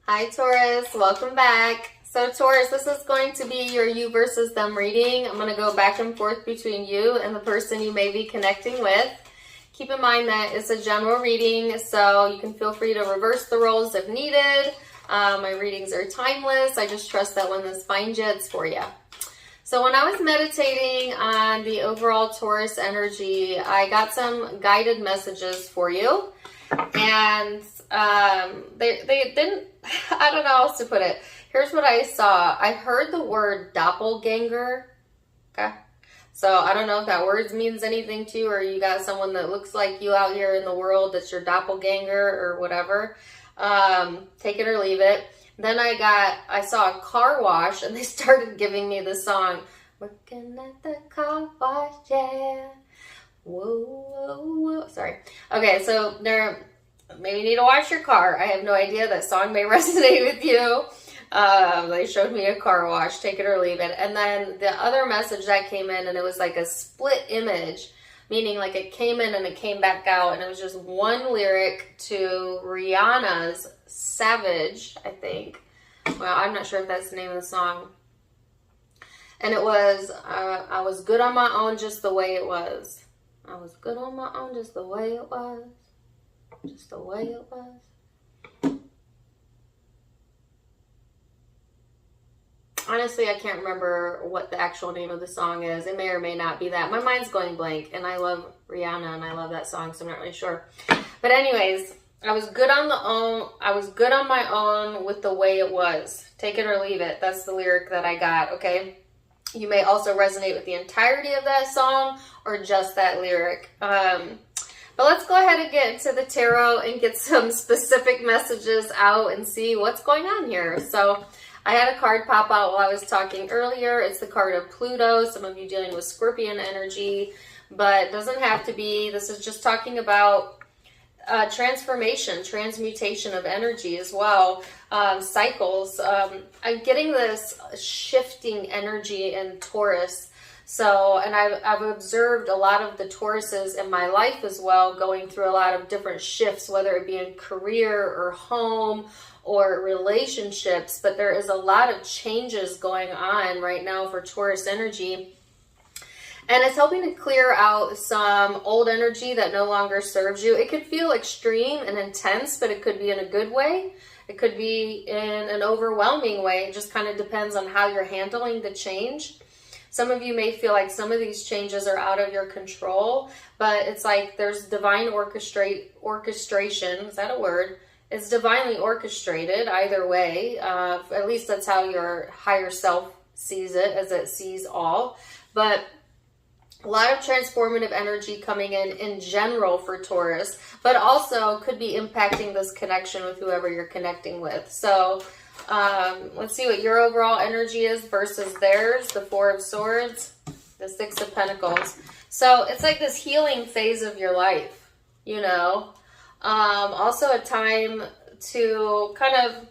Hi Taurus, welcome back. So Taurus, this is going to be your you versus them reading. I'm going to go back and forth between you and the person you may be connecting with. Keep in mind that it's a general reading, so you can feel free to reverse the roles if needed. My readings are timeless. I just trust that when this finds you, it's for you. So when I was meditating on the overall Taurus energy, I got some guided messages for you. And they didn't, I don't know how else to put it. Here's what I saw. I heard the word doppelganger. Okay. So I don't know if that word means anything to you, or you got someone that looks like you out here in the world that's your doppelganger or whatever. Take it or leave it. Then I saw a car wash, and they started giving me the song, working at the car wash, yeah. Whoa, whoa, whoa. Sorry. Okay, so maybe you need to wash your car. I have no idea. That song may resonate with you. They showed me a car wash, take it or leave it. And then the other message that came in, and it was like a split image, meaning like it came in and it came back out, and it was just one lyric to Rihanna's Savage, I think. Well, I'm not sure if that's the name of the song. And it was, I was good on my own just the way it was. I was good on my own just the way it was. Just the way it was. Honestly, I can't remember what the actual name of the song is. It may or may not be that. My mind's going blank, and I love Rihanna, and I love that song, so I'm not really sure. But anyways, I was good on my own with the way it was. Take it or leave it. That's the lyric that I got, okay? You may also resonate with the entirety of that song or just that lyric. But let's go ahead and get into the tarot and get some specific messages out and see what's going on here. So I had a card pop out while I was talking earlier. It's the card of Pluto. Some of you dealing with Scorpion energy, but it doesn't have to be. This is just talking about transformation, transmutation of energy as well, cycles. I'm getting this shifting energy in Taurus. So, and I've observed a lot of the Tauruses in my life as well, going through a lot of different shifts, whether it be in career or home or relationships. But there is a lot of changes going on right now for Taurus energy. And it's helping to clear out some old energy that no longer serves you. It could feel extreme and intense, but it could be in a good way. It could be in an overwhelming way. It just kind of depends on how you're handling the change. Some of you may feel like some of these changes are out of your control, but it's like there's divine orchestration. Is that a word? It's divinely orchestrated either way. At least that's how your higher self sees it, as it sees all. But a lot of transformative energy coming in general for Taurus, but also could be impacting this connection with whoever you're connecting with. So let's see what your overall energy is versus theirs. The Four of Swords, the Six of Pentacles. So it's like this healing phase of your life, you know. Also a time to kind of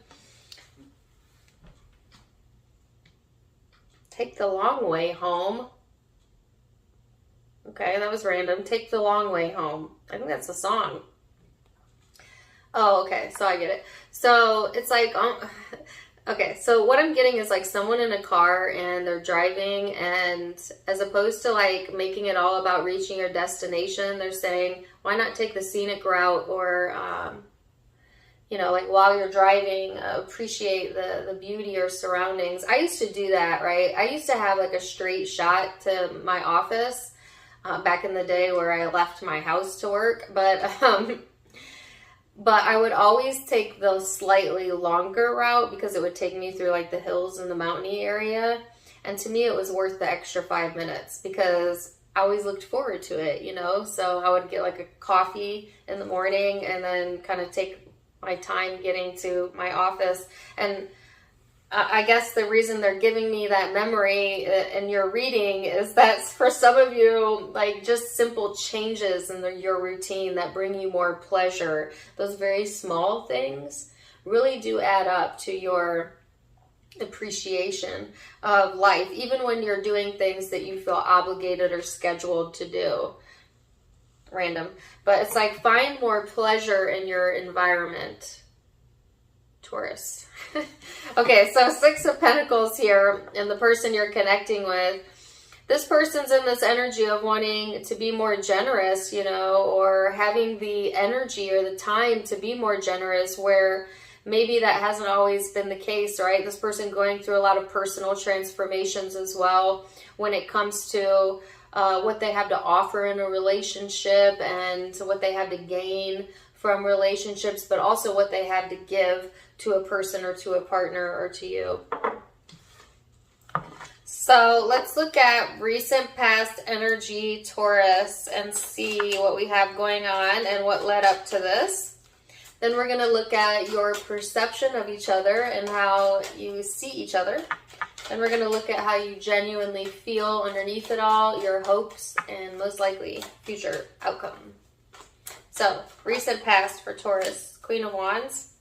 take the long way home. Okay, that was random. Take the long way home. I think that's a song. Oh, okay. So I get it. So it's like, okay. So what I'm getting is like someone in a car and they're driving, and as opposed to like making it all about reaching your destination, they're saying, why not take the scenic route, or, you know, like while you're driving, appreciate the beauty or surroundings. I used to do that, right? I used to have like a straight shot to my office back in the day where I left my house to work, but I would always take the slightly longer route because it would take me through like the hills and the mountainy area. And to me, it was worth the extra 5 minutes because I always looked forward to it, you know? So I would get like a coffee in the morning and then kind of take my time getting to my office. And I guess the reason they're giving me that memory in your reading is that for some of you, like just simple changes in your routine that bring you more pleasure, those very small things really do add up to your appreciation of life, even when you're doing things that you feel obligated or scheduled to do. Random. But it's like find more pleasure in your environment, Taurus. Okay, so Six of Pentacles here, and the person you're connecting with, this person's in this energy of wanting to be more generous, you know, or having the energy or the time to be more generous, where maybe that hasn't always been the case, right? This person going through a lot of personal transformations as well when it comes to what they have to offer in a relationship and what they have to gain from relationships, but also what they have to give to a person or to a partner or to you. So let's look at recent past energy, Taurus, and see what we have going on and what led up to this. Then we're going to look at your perception of each other and how you see each other. And we're going to look at how you genuinely feel underneath it all, your hopes, and most likely future outcome. So, recent past for Taurus, Queen of Wands.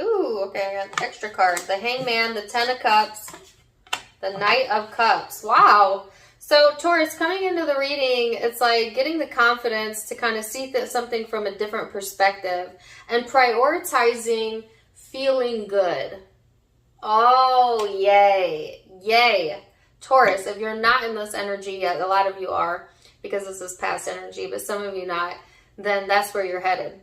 Ooh, okay, I got an extra card. The Hangman, the Ten of Cups, the Knight of Cups. Wow. So, Taurus, coming into the reading, it's like getting the confidence to kind of see something from a different perspective and prioritizing feeling good. Oh, yay. Yay. Taurus, if you're not in this energy yet, a lot of you are, because this is past energy, but some of you not, then that's where you're headed.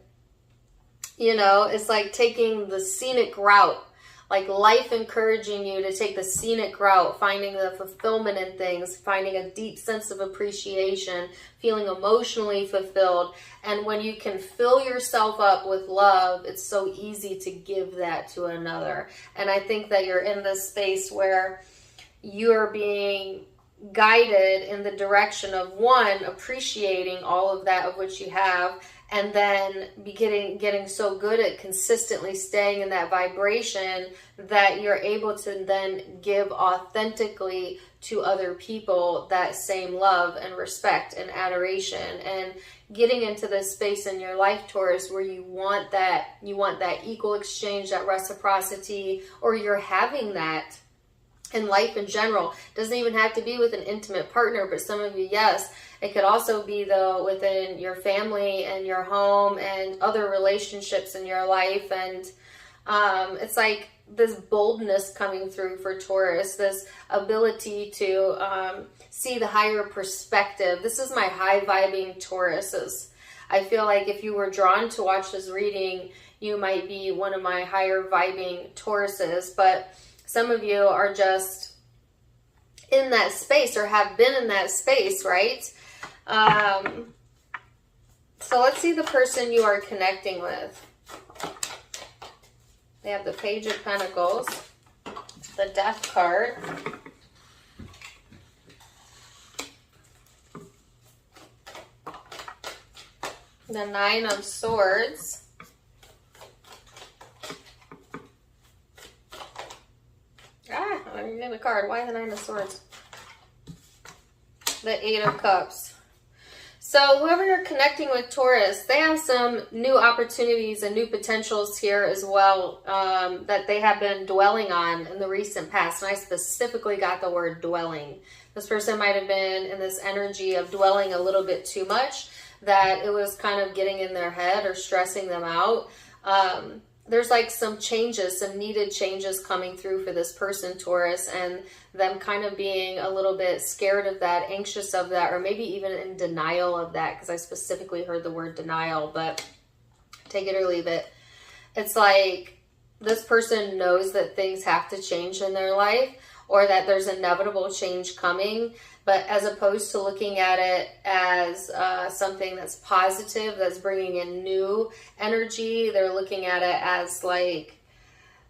You know, it's like taking the scenic route, like life encouraging you to take the scenic route, finding the fulfillment in things, finding a deep sense of appreciation, feeling emotionally fulfilled. And when you can fill yourself up with love, it's so easy to give that to another. And I think that you're in this space where you're being guided in the direction of, one, appreciating all of that of which you have, and then getting so good at consistently staying in that vibration that you're able to then give authentically to other people that same love and respect and adoration, and getting into this space in your life, Taurus, where you want that equal exchange, that reciprocity, or you're having that in life in general. Doesn't even have to be with an intimate partner, but some of you, yes. It could also be, though, within your family and your home and other relationships in your life. And it's like this boldness coming through for Taurus, this ability to see the higher perspective. This is my high vibing Tauruses. I feel like if you were drawn to watch this reading, you might be one of my higher vibing Tauruses, but some of you are just in that space or have been in that space, right? So let's see the person you are connecting with. They have the Page of Pentacles, the Death card, the Nine of Swords, I'm getting a card. Why the Nine of Swords? The Eight of Cups. So whoever you're connecting with, Taurus, they have some new opportunities and new potentials here as well that they have been dwelling on in the recent past. And I specifically got the word dwelling. This person might have been in this energy of dwelling a little bit too much, that it was kind of getting in their head or stressing them out. There's like some changes, some needed changes coming through for this person, Taurus, and them kind of being a little bit scared of that, anxious of that, or maybe even in denial of that, because I specifically heard the word denial, but take it or leave it. It's like this person knows that things have to change in their life, or that there's inevitable change coming, but as opposed to looking at it as something that's positive, that's bringing in new energy, they're looking at it as like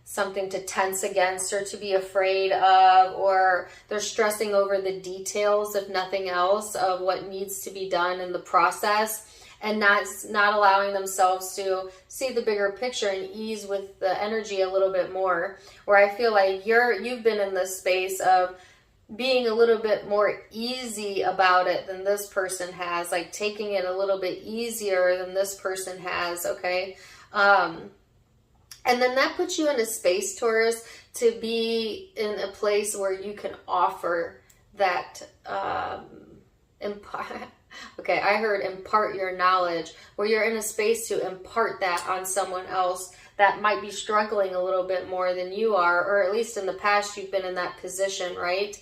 something to tense against or to be afraid of, or they're stressing over the details, if nothing else, of what needs to be done in the process, and not allowing themselves to see the bigger picture and ease with the energy a little bit more. Where I feel like you've been in this space of being a little bit more easy about it than this person has, like taking it a little bit easier than this person has, okay? And then that puts you in a space, Taurus, to be in a place where you can offer that Okay, I heard impart your knowledge, where you're in a space to impart that on someone else that might be struggling a little bit more than you are, or at least in the past you've been in that position, right?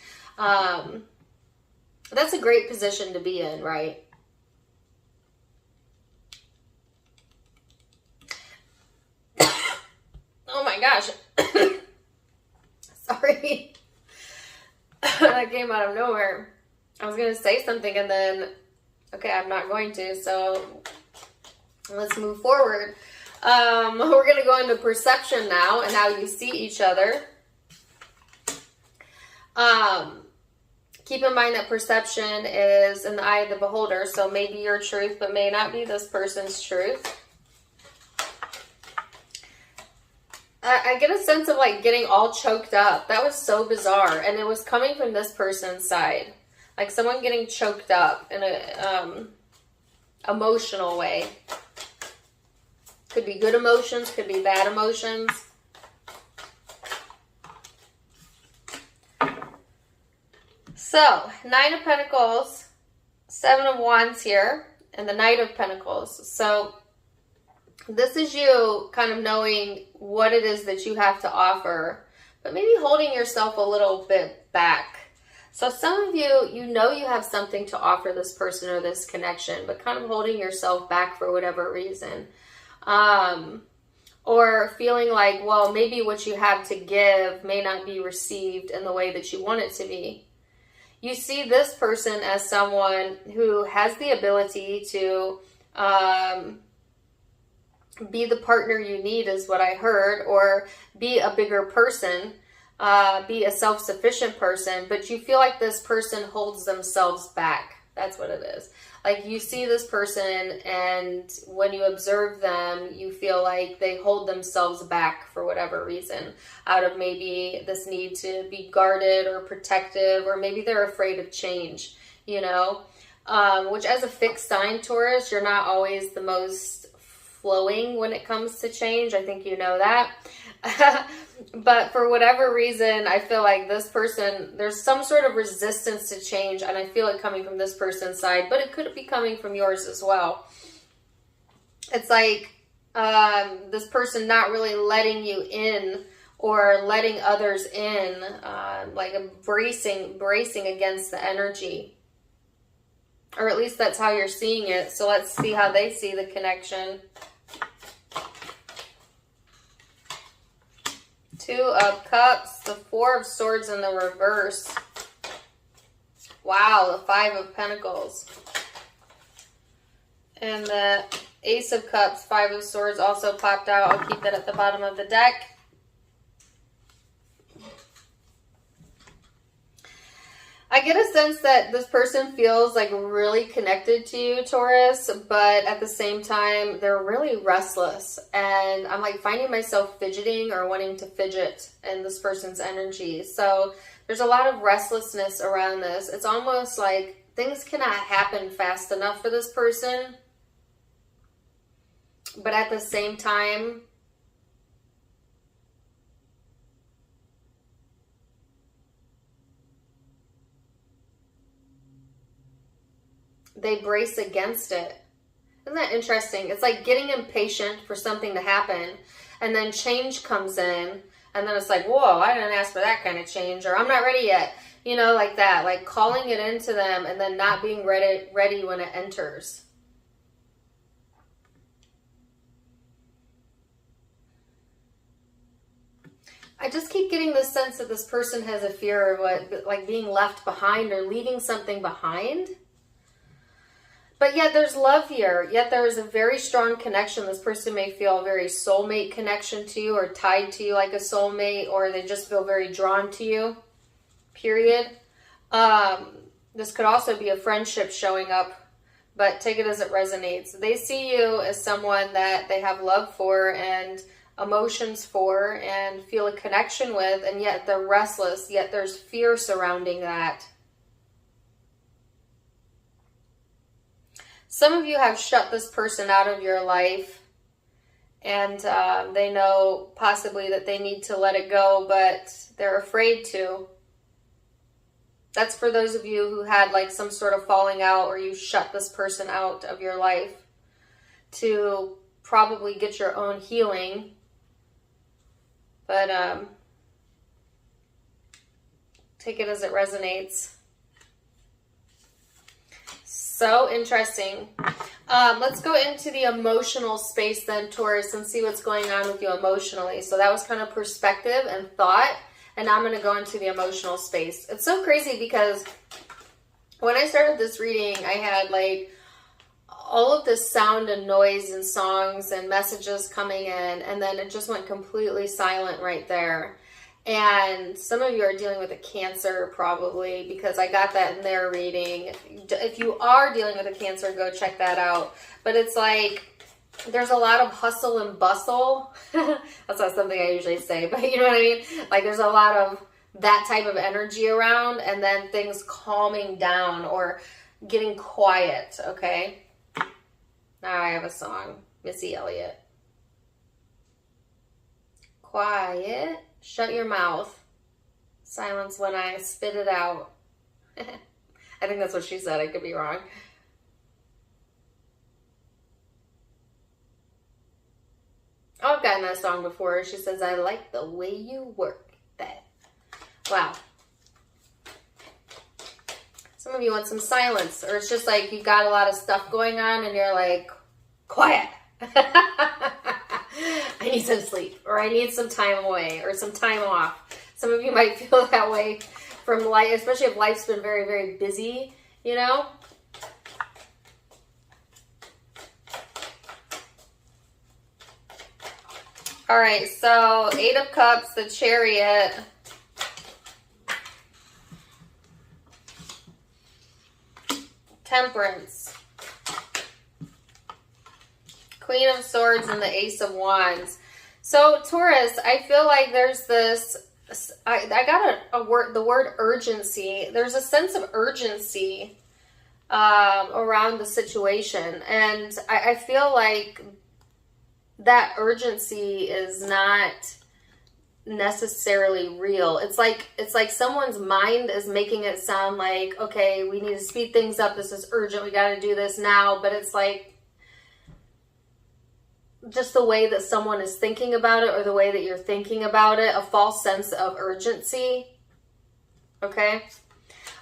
That's a great position to be in, right? Oh my gosh. Sorry. That came out of nowhere. I was going to say something and then, okay, I'm not going to. So let's move forward. We're going to go into perception now and how you see each other. Keep in mind that perception is in the eye of the beholder. So maybe your truth, but may not be this person's truth. I get a sense of like getting all choked up. That was so bizarre. And it was coming from this person's side. Like someone getting choked up in a emotional way. Could be good emotions, could be bad emotions. So, Nine of Pentacles, Seven of Wands here, and the Knight of Pentacles. So, this is you kind of knowing what it is that you have to offer, but maybe holding yourself a little bit back. So some of you, you know you have something to offer this person or this connection, but kind of holding yourself back for whatever reason. Or feeling like, well, maybe what you have to give may not be received in the way that you want it to be. You see this person as someone who has the ability to be the partner you need, is what I heard, or be a bigger person, be a self-sufficient person, but you feel like this person holds themselves back. That's what it is. Like you see this person and when you observe them, you feel like they hold themselves back for whatever reason, out of maybe this need to be guarded or protective, or maybe they're afraid of change, you know, which as a fixed sign, Taurus, you're not always the most flowing when it comes to change. I think you know that. But for whatever reason, I feel like this person, there's some sort of resistance to change, and I feel it coming from this person's side, but it could be coming from yours as well. It's like this person not really letting you in or letting others in, like bracing against the energy. Or at least that's how you're seeing it. So let's see how they see the connection. Two of Cups, the Four of Swords in the reverse. Wow, the Five of Pentacles. And the Ace of Cups, Five of Swords also popped out. I'll keep that at the bottom of the deck. I get a sense that this person feels like really connected to you, Taurus, but at the same time, they're really restless. And I'm like finding myself fidgeting or wanting to fidget in this person's energy. So there's a lot of restlessness around this. It's almost like things cannot happen fast enough for this person. But at the same time, they brace against it. Isn't that interesting? It's like getting impatient for something to happen, and then change comes in, and then it's like, whoa, I didn't ask for that kind of change, or I'm not ready yet. You know, like that, like calling it into them and then not being ready when it enters. I just keep getting this sense that this person has a fear of what, like being left behind or leaving something behind. But yet there's love here. Yet there is a very strong connection. This person may feel a very soulmate connection to you, or tied to you like a soulmate, or they just feel very drawn to you, period. This could also be a friendship showing up, but take it as it resonates. They see you as someone that they have love for and emotions for and feel a connection with, and yet they're restless, yet there's fear surrounding that. Some of you have shut this person out of your life, and they know possibly that they need to let it go, but they're afraid to. That's for those of you who had like some sort of falling out or you shut this person out of your life to probably get your own healing. But take it as it resonates. So interesting. Let's go into the emotional space then, Taurus, and see what's going on with you emotionally. So that was kind of perspective and thought. And now I'm going to go into the emotional space. It's so crazy because when I started this reading, I had like all of this sound and noise and songs and messages coming in, and then it just went completely silent right there. And some of you are dealing with a Cancer probably, because I got that in their reading. If you are dealing with a Cancer, go check that out. But it's like there's a lot of hustle and bustle. That's not something I usually say, but you know what I mean? Like there's a lot of that type of energy around, and then things calming down or getting quiet, okay? Now I have a song, Missy Elliott. Quiet, shut your mouth, silence when I spit it out. I think that's what she said, I could be wrong. Oh, I've gotten that song before. She says, I like the way you work that. Wow. Some of you want some silence, or it's just like you got a lot of stuff going on and you're like, quiet. I need some sleep, or I need some time away, or some time off. Some of you might feel that way from life, especially if life's been very, very busy, you know? All right, so 8 of Cups, the Chariot. Temperance. Queen of Swords and the Ace of Wands. So Taurus, I feel like there's this, I got a word, the word urgency. There's a sense of urgency around the situation. And I feel like that urgency is not necessarily real. It's like someone's mind is making it sound like, okay, we need to speed things up. This is urgent. We got to do this now. But it's like just the way that someone is thinking about it, or the way that you're thinking about it, a false sense of urgency. Okay.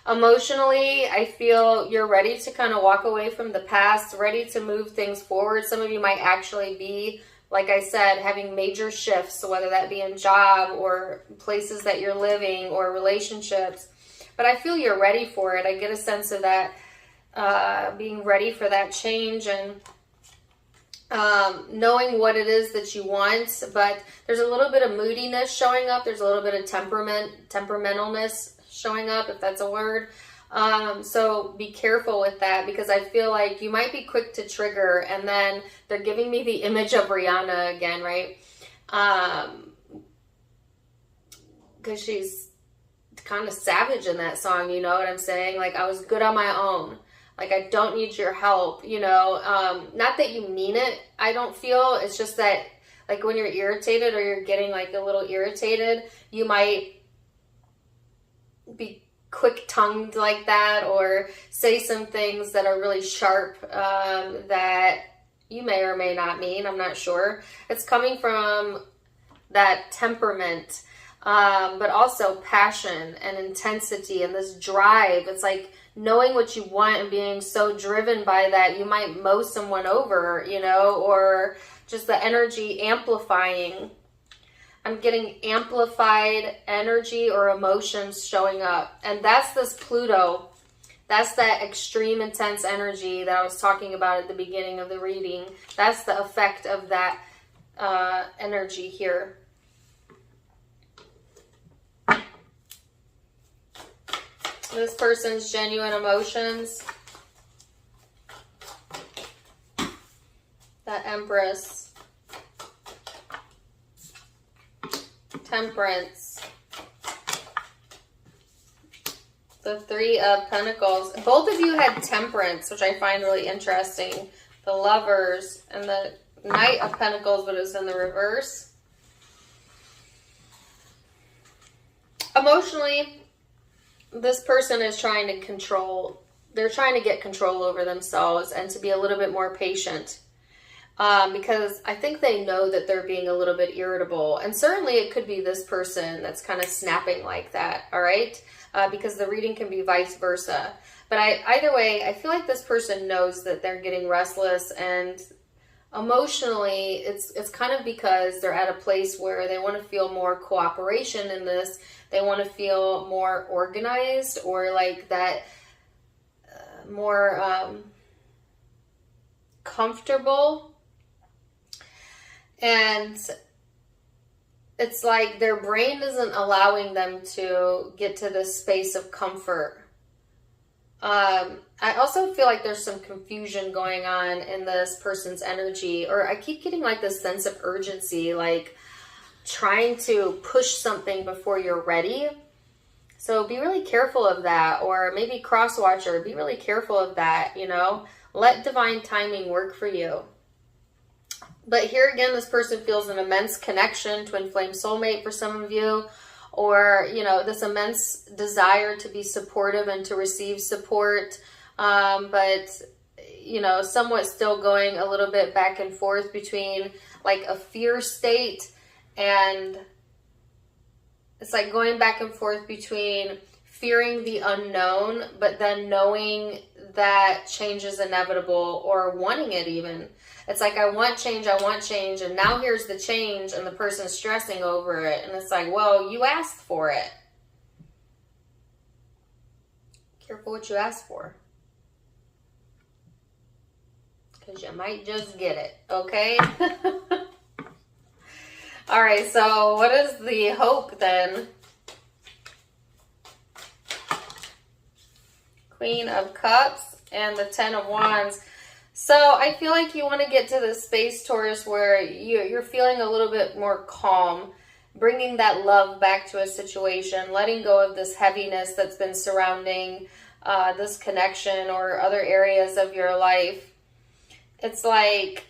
Emotionally, I feel you're ready to kind of walk away from the past, ready to move things forward. Some of you might actually be, like I said, having major shifts, so whether that be in job or places that you're living or relationships. But I feel you're ready for it. I get a sense of that, being ready for that change and knowing what it is that you want. But there's a little bit of moodiness showing up. There's a little bit of temperamentalness showing up, if that's a word. So be careful with that, because I feel like you might be quick to trigger, and then they're giving me the image of Rihanna again, right? Because she's kind of savage in that song, you know what I'm saying? Like, I was good on my own. Like, I don't need your help, you know? Not that you mean it, I don't feel. It's just that, like, when you're irritated or you're getting, like, a little irritated, you might be quick-tongued like that, or say some things that are really sharp that you may or may not mean. I'm not sure. It's coming from that temperament, but also passion and intensity and this drive. It's like knowing what you want and being so driven by that, you might mow someone over, you know, or just the energy amplifying. I'm getting amplified energy or emotions showing up. And that's this Pluto. That's that extreme intense energy that I was talking about at the beginning of the reading. That's the effect of that energy here. This person's genuine emotions. That Empress. Temperance. The 3 of Pentacles. Both of you had Temperance, which I find really interesting. The Lovers and the Knight of Pentacles, but it was in the reverse. Emotionally, this person is trying to control, they're trying to get control over themselves and to be a little bit more patient. Because I think they know that they're being a little bit irritable. And certainly it could be this person that's kind of snapping like that, all right? Because the reading can be vice versa. But either way, I feel like this person knows that they're getting restless, and emotionally, it's kind of because they're at a place where they want to feel more cooperation in this. They want to feel more organized, or like that more comfortable. And it's like their brain isn't allowing them to get to this space of comfort. I also feel like there's some confusion going on in this person's energy, or I keep getting like this sense of urgency, like trying to push something before you're ready. So be really careful of that, or maybe cross-watcher, be really careful of that, you know. Let divine timing work for you. But here again, this person feels an immense connection, twin flame soulmate for some of you, or, you know, this immense desire to be supportive and to receive support, but, you know, somewhat still going a little bit back and forth between like a fear state, and it's like going back and forth between fearing the unknown, but then knowing that change is inevitable, or wanting it even. It's like, I want change, and now here's the change, and the person's stressing over it. And it's like, well, you asked for it. Careful what you ask for. Because you might just get it, okay? All right, so what is the hope then? Queen of Cups and the Ten of Wands. So I feel like you want to get to this space, Taurus, where you're feeling a little bit more calm, bringing that love back to a situation, letting go of this heaviness that's been surrounding this connection or other areas of your life. It's like,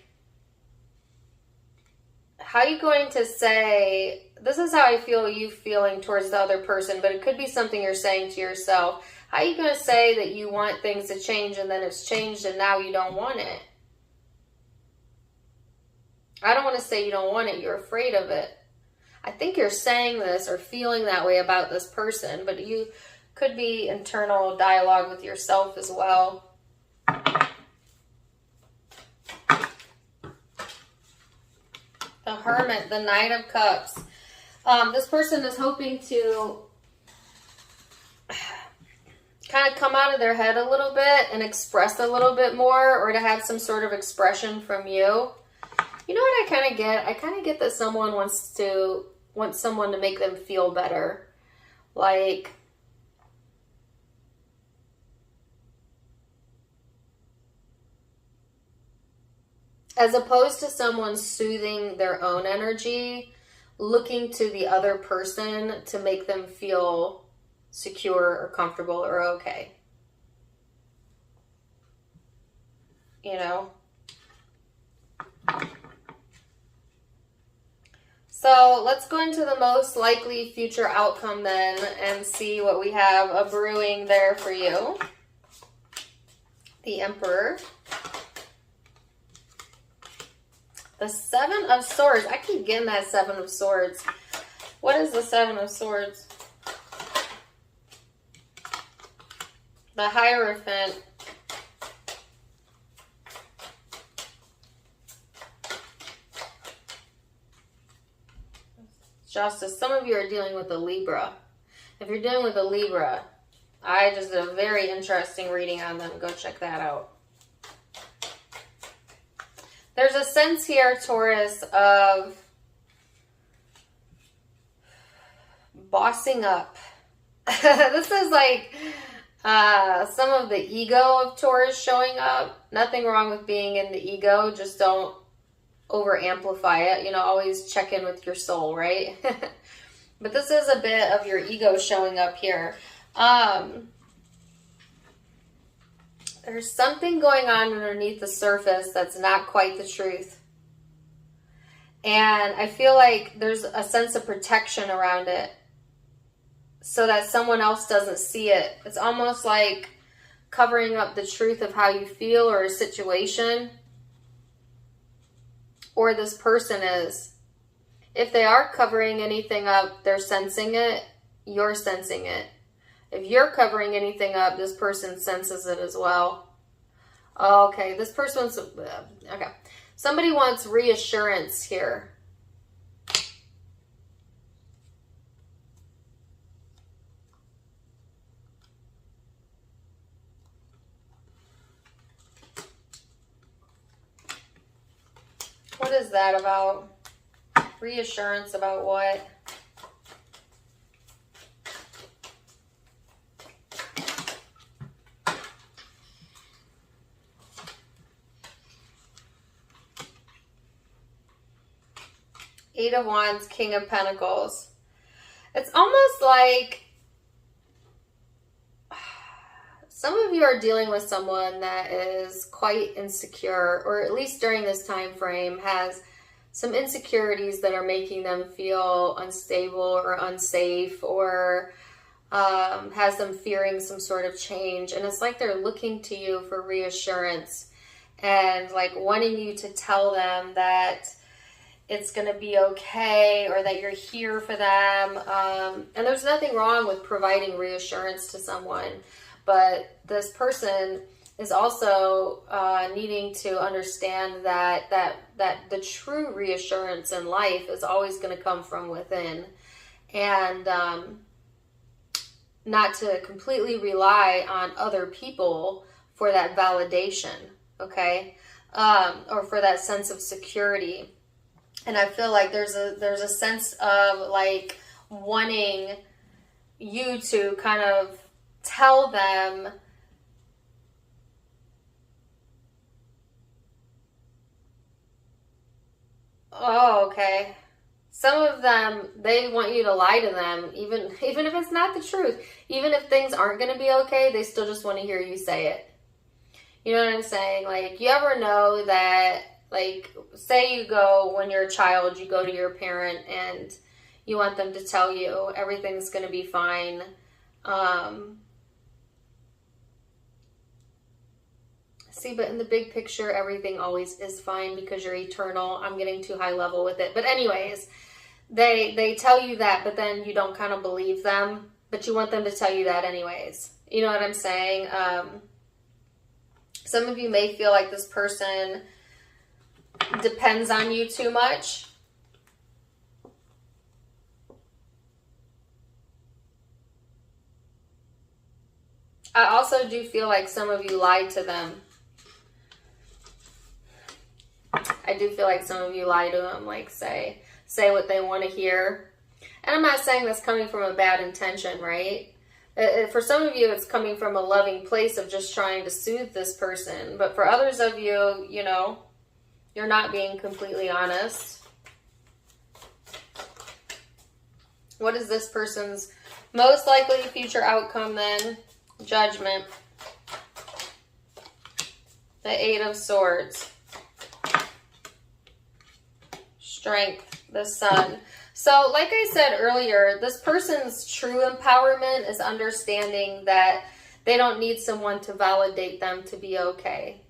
how are you going to say, this is how I feel you feeling towards the other person, but it could be something you're saying to yourself. How are you going to say that you want things to change and then it's changed and now you don't want it? I don't want to say you don't want it. You're afraid of it. I think you're saying this or feeling that way about this person, but you could be internal dialogue with yourself as well. The Hermit, the Knight of Cups. This person is hoping to kind of come out of their head a little bit and express a little bit more, or to have some sort of expression from you. You know what I kind of get? I kind of get that someone wants someone to make them feel better. Like, as opposed to someone soothing their own energy, looking to the other person to make them feel secure or comfortable or okay. You know? So let's go into the most likely future outcome then and see what we have a brewing there for you. The Emperor. The Seven of Swords. I keep getting that Seven of Swords. What is the Seven of Swords? The Hierophant. Justice. Some of you are dealing with a Libra. If you're dealing with a Libra, I just did a very interesting reading on them. Go check that out. There's a sense here, Taurus, of bossing up. This is like some of the ego of Taurus showing up. Nothing wrong with being in the ego. Just don't over amplify it. You know, always check in with your soul, right? But this is a bit of your ego showing up here. There's something going on underneath the surface that's not quite the truth. And I feel like there's a sense of protection around it. so that someone else doesn't see it. It's almost like covering up the truth of how you feel or a situation, or this person is. If they are covering anything up, they're sensing it, you're sensing it. If you're covering anything up, this person senses it as well. Okay, this person's, okay. Somebody wants reassurance here. What is that about? Reassurance about what? Eight of Wands, King of Pentacles. It's almost like some of you are dealing with someone that is quite insecure, or at least during this time frame has some insecurities that are making them feel unstable or unsafe, or has them fearing some sort of change. And it's like they're looking to you for reassurance and like wanting you to tell them that it's going to be okay, or that you're here for them. And there's nothing wrong with providing reassurance to someone, but this person is also needing to understand that the true reassurance in life is always going to come from within, and not to completely rely on other people for that validation, okay, or for that sense of security. And I feel like there's a sense of like wanting you to kind of tell them oh, okay. Some of them, they want you to lie to them, even if it's not the truth. Even if things aren't going to be okay, they still just want to hear you say it. You know what I'm saying? Like, you ever know that, like, say you go, when you're a child, you go to your parent and you want them to tell you everything's going to be fine. See, but in the big picture, everything always is fine because you're eternal. I'm getting too high level with it. But anyways, they tell you that, but then you don't kind of believe them, but you want them to tell you that anyways. You know what I'm saying? Some of you may feel like this person depends on you too much. I also do feel like some of you lied to them. I do feel like some of you lie to them, like say what they want to hear. And I'm not saying that's coming from a bad intention, right? For some of you, it's coming from a loving place of just trying to soothe this person. But for others of you, you know, you're not being completely honest. What is this person's most likely future outcome then? Judgment. The Eight of Swords. Strength. The Sun. So, like I said earlier, this person's true empowerment is understanding that they don't need someone to validate them to be okay.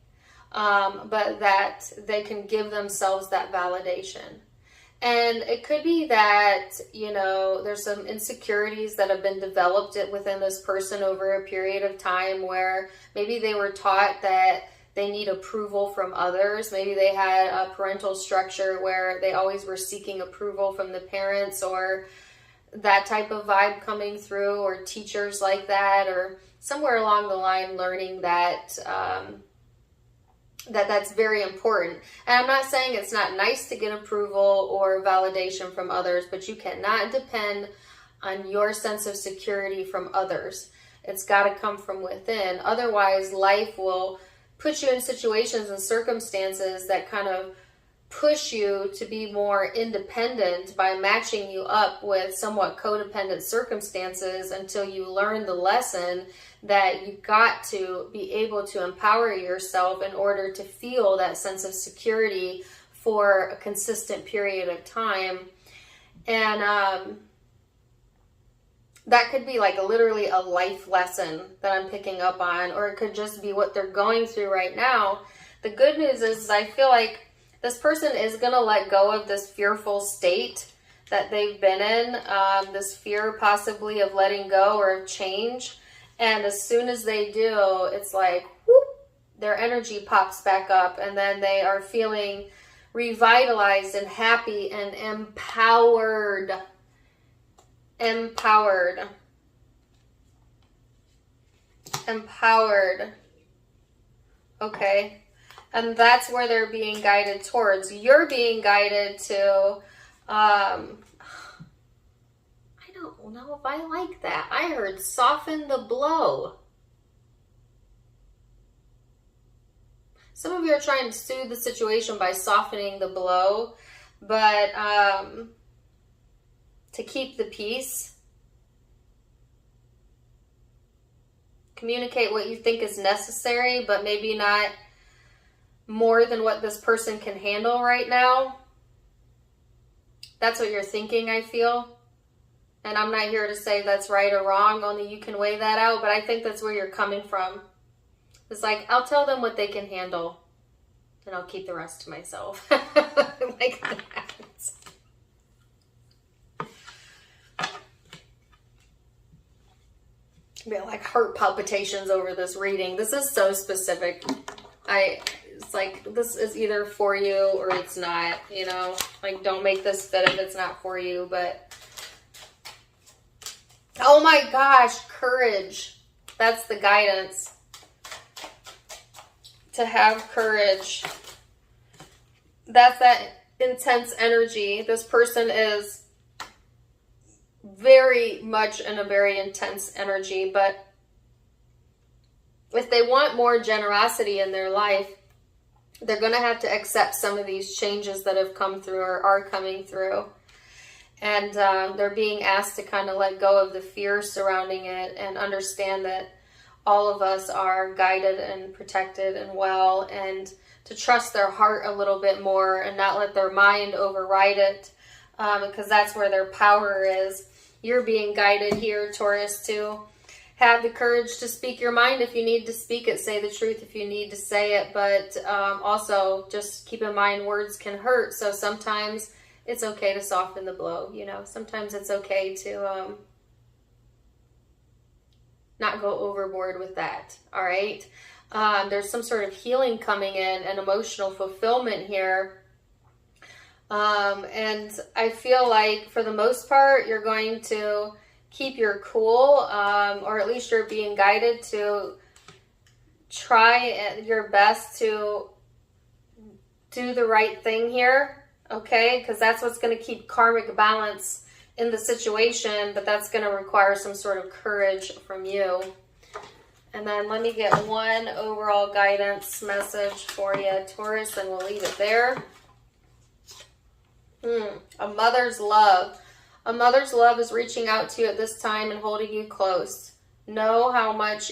But that they can give themselves that validation. And it could be that, you know, there's some insecurities that have been developed within this person over a period of time where maybe they were taught that they need approval from others. Maybe they had a parental structure where they always were seeking approval from the parents, or that type of vibe coming through, or teachers like that, or somewhere along the line learning that that's very important. And I'm not saying it's not nice to get approval or validation from others, but you cannot depend on your sense of security from others. It's got to come from within. Otherwise, life will put you in situations and circumstances that kind of push you to be more independent by matching you up with somewhat codependent circumstances until you learn the lesson that you got to be able to empower yourself in order to feel that sense of security for a consistent period of time. And That could be like literally a life lesson that I'm picking up on, or it could just be what they're going through right now. The good news is I feel like this person is going to let go of this fearful state that they've been in, this fear possibly of letting go or of change. And as soon as they do, it's like, whoop, their energy pops back up, and then they are feeling revitalized and happy and empowered. Empowered. Okay. And that's where they're being guided towards. You're being guided to, I don't know if I like that. I heard soften the blow. Some of you are trying to soothe the situation by softening the blow, but to keep the peace, communicate what you think is necessary, but maybe not more than what this person can handle right now. That's what you're thinking, I feel. And I'm not here to say that's right or wrong, only you can weigh that out, but I think that's where you're coming from. It's like, I'll tell them what they can handle, and I'll keep the rest to myself. Like that. Be like heart palpitations over this reading. This is so specific. It's like, this is either for you or it's not, you know, like don't make this fit if it's not for you. But oh my gosh, courage. That's the guidance. To have courage. That's that intense energy. This person is very much in a very intense energy, but if they want more generosity in their life, they're going to have to accept some of these changes that have come through or are coming through. And they're being asked to kind of let go of the fear surrounding it and understand that all of us are guided and protected and well, and to trust their heart a little bit more and not let their mind override it, because that's where their power is. You're being guided here, Taurus, to have the courage to speak your mind if you need to speak it, say the truth if you need to say it, but also just keep in mind words can hurt, so sometimes it's okay to soften the blow, you know. Sometimes it's okay to not go overboard with that, all right? There's some sort of healing coming in and emotional fulfillment here. And I feel like for the most part, you're going to keep your cool, or at least you're being guided to try your best to do the right thing here, okay? Because that's what's going to keep karmic balance in the situation, but that's going to require some sort of courage from you. And then let me get one overall guidance message for you, Taurus, and we'll leave it there. A mother's love. A mother's love is reaching out to you at this time and holding you close. She knows how much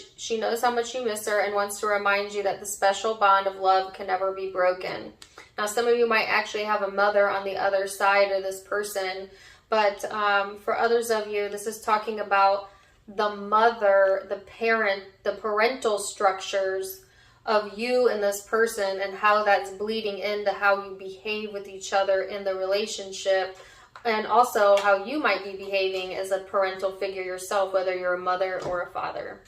you miss her and wants to remind you that the special bond of love can never be broken. Now, some of you might actually have a mother on the other side of this person, but for others of you, this is talking about the mother, the parent, the parental structures of you and this person, and how that's bleeding into how you behave with each other in the relationship, and also how you might be behaving as a parental figure yourself, whether you're a mother or a father.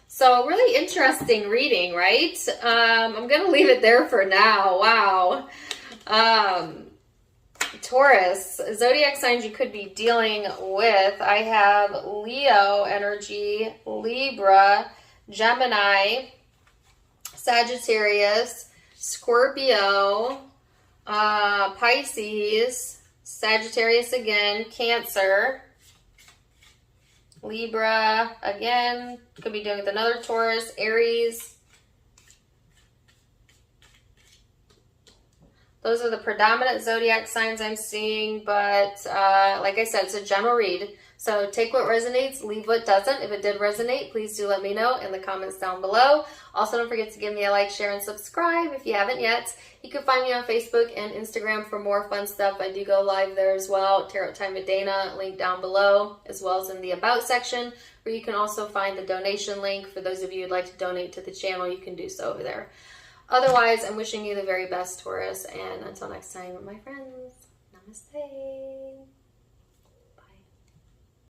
So really interesting reading, right? I'm going to leave it there for now. Wow. Taurus, zodiac signs you could be dealing with. I have Leo energy, Libra, Gemini, Sagittarius, Scorpio, Pisces, Sagittarius again, Cancer, Libra again, could be dealing with another Taurus, Aries, Those are the predominant zodiac signs I'm seeing, but like I said, it's a general read. So take what resonates, leave what doesn't. If it did resonate, please do let me know in the comments down below. Also, don't forget to give me a like, share, and subscribe if you haven't yet. You can find me on Facebook and Instagram for more fun stuff. I do go live there as well. Tarot Time with Dana, link down below, as well as in the About section, where you can also find the donation link. For those of you who'd like to donate to the channel, you can do so over there. Otherwise, I'm wishing you the very best, Taurus, and until next time, my friends, namaste.